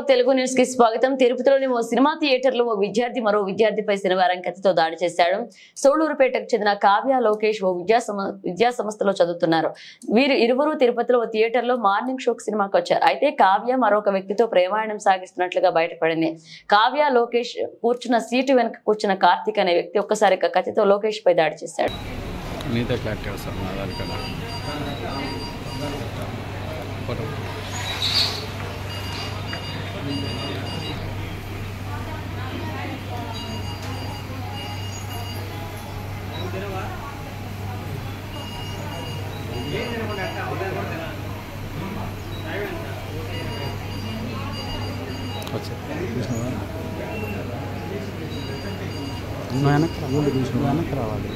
Telugu news కి స్వాగతం. తిరుపతిలోని ఓ సినిమా థియేటర్లో ఓ విద్యార్థి మరో విద్యార్థిపై శనివారం కత్తితో దాడి చేశాడు. సోళూరుపేటకు చెందిన కావ్య లోకేష్ ఓ విద్యా సంస్థలో చదువుతున్నారు. వీరు ఇరువురు తిరుపతిలో ఓ థియేటర్లో మార్నింగ్ షోక్ సినిమాకి వచ్చారు. అయితే కావ్య మరొక వ్యక్తితో ప్రేమాయణం సాగిస్తున్నట్లుగా బయటపడింది. కావ్య లోకేష్ కూర్చున్న సీటు వెనుక కూర్చున్న కార్తీక్ అనే వ్యక్తి ఒక్కసారిగా కత్తితో లోకేష్ పై దాడి చేశాడు. వెనక్కి రావాలి.